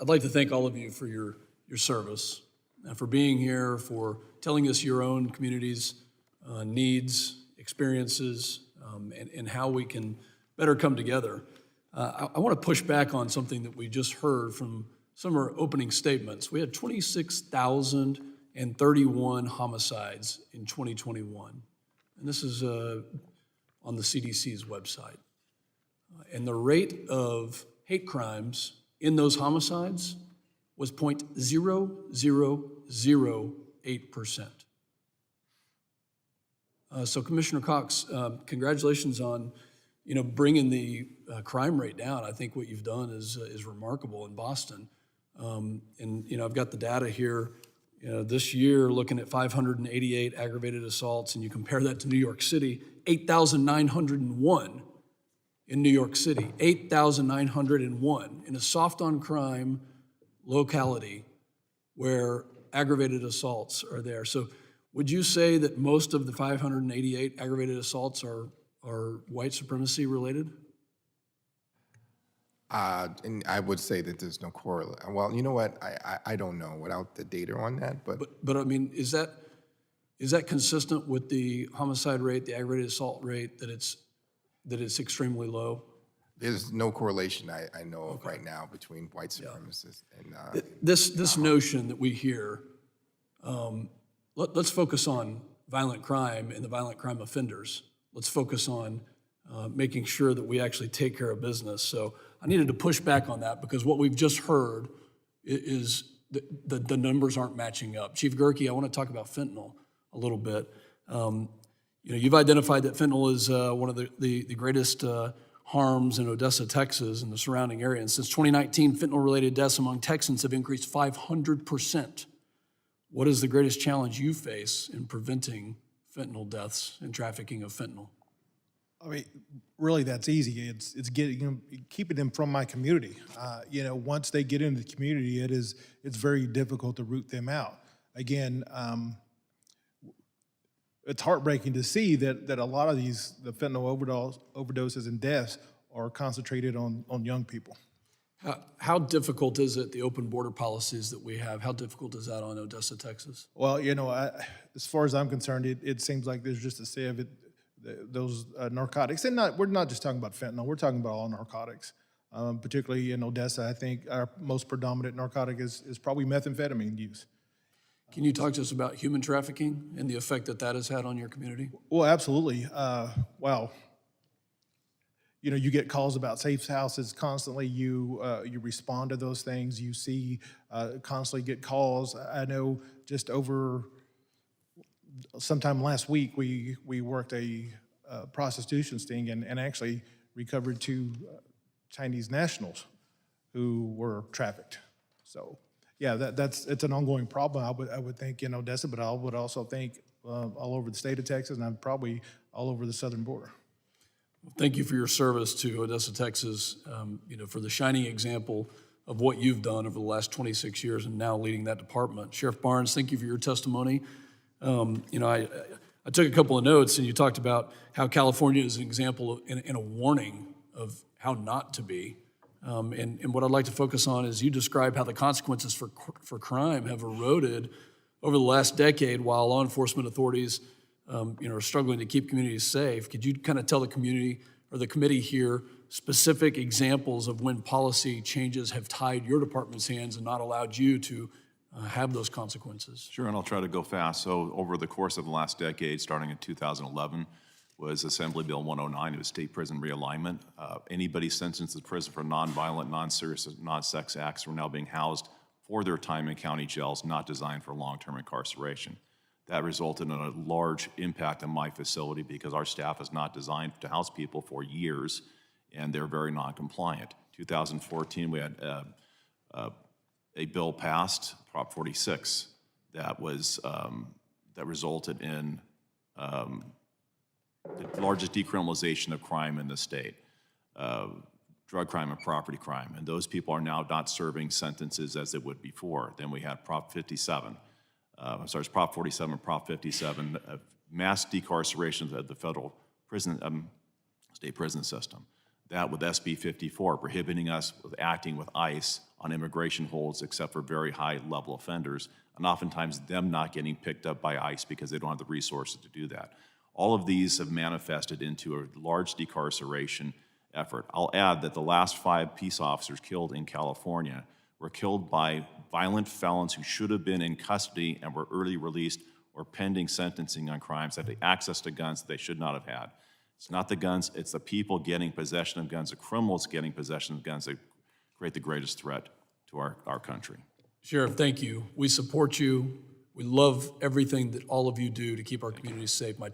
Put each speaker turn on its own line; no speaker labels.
I'd like to thank all of you for your service and for being here, for telling us your own community's needs, experiences, and how we can better come together. I want to push back on something that we just heard from some of our opening statements. We had 26,031 homicides in 2021, and this is on the CDC's website. And the rate of hate crimes in those homicides was 0.0008%. So Commissioner Cox, congratulations on bringing the crime rate down. I think what you've done is remarkable in Boston. And I've got the data here. This year, looking at 588 aggravated assaults, and you compare that to New York City, 8,901 in New York City, 8,901 in a soft on crime locality where aggravated assaults are there. So would you say that most of the 588 aggravated assaults are white supremacy related?
And I would say that there's no correlation. Well, you know what? I don't know without the data on that, but
I mean, is that consistent with the homicide rate, the aggravated assault rate, that it's extremely low?
there's no correlation I know of right now between white supremacists and
this notion that we hear. Let's focus on violent crime and the violent crime offenders. Let's focus on making sure that we actually take care of business. So I needed to push back on that because what we've just heard is the numbers aren't matching up. Chief Gerke, I want to talk about fentanyl a little bit. You've identified that fentanyl is one of the greatest harms in Odessa, Texas, and the surrounding area. And since 2019, fentanyl-related deaths among Texans have increased 500%. What is the greatest challenge you face in preventing fentanyl deaths and trafficking of fentanyl?
I mean, really, that's easy. It's getting keeping them from my community. Once they get into the community, it's very difficult to root them out. Again, it's heartbreaking to see that a lot of the fentanyl overdoses and deaths are concentrated on young people.
How difficult is it, the open border policies that we have, how difficult is that on Odessa, Texas?
Well, as far as I'm concerned, it seems like there's just a sieve. Those narcotics, and we're not just talking about fentanyl, we're talking about all narcotics. Particularly in Odessa, I think our most predominant narcotic is probably methamphetamine use.
Can you talk to us about human trafficking and the effect that has had on your community?
Well, absolutely. You get calls about safe houses constantly. You respond to those things. You see constantly get calls. I know just over sometime last week we worked a prostitution sting and actually recovered 2 Chinese nationals who were trafficked. So. Yeah, it's an ongoing problem. I would think in Odessa, but I would also think all over the state of Texas and probably all over the southern border.
Well, thank you for your service to Odessa, Texas. For the shining example of what you've done over the last 26 years and now leading that department. Sheriff Barnes, thank you for your testimony. I took a couple of notes, and you talked about how California is an example and a warning of how not to be. And what I'd like to focus on is you describe how the consequences for crime have eroded over the last decade while law enforcement authorities are struggling to keep communities safe. Could you kind of tell the community or the committee here specific examples of when policy changes have tied your department's hands and not allowed you to have those consequences?
Sure, and I'll try to go fast. So over the course of the last decade, starting in 2011, was Assembly Bill 109. It was state prison realignment. Anybody sentenced to prison for nonviolent, non-serious, non-sex acts were now being housed for their time in county jails not designed for long-term incarceration. That resulted in a large impact on my facility because our staff is not designed to house people for years, and they're very non-compliant. 2014, we had a bill passed, Prop 46, that resulted in the largest decriminalization of crime in the state, drug crime and property crime. And those people are now not serving sentences as they would before. Then we had Prop 57. It's Prop 47 and Prop 57, mass decarceration of the federal prison, state prison system. That with SB 54, prohibiting us with acting with ICE on immigration holds except for very high-level offenders, and oftentimes them not getting picked up by ICE because they don't have the resources to do that. All of these have manifested into a large decarceration effort. I'll add that the last 5 peace officers killed in California were killed by violent felons who should have been in custody and were early released or pending sentencing on crimes that had access to guns that they should not have had. It's not the guns, it's the people getting possession of guns, the criminals getting possession of guns that create the greatest threat to our country.
Sheriff, thank you. We support you. We love everything that all of you do to keep our communities safe. My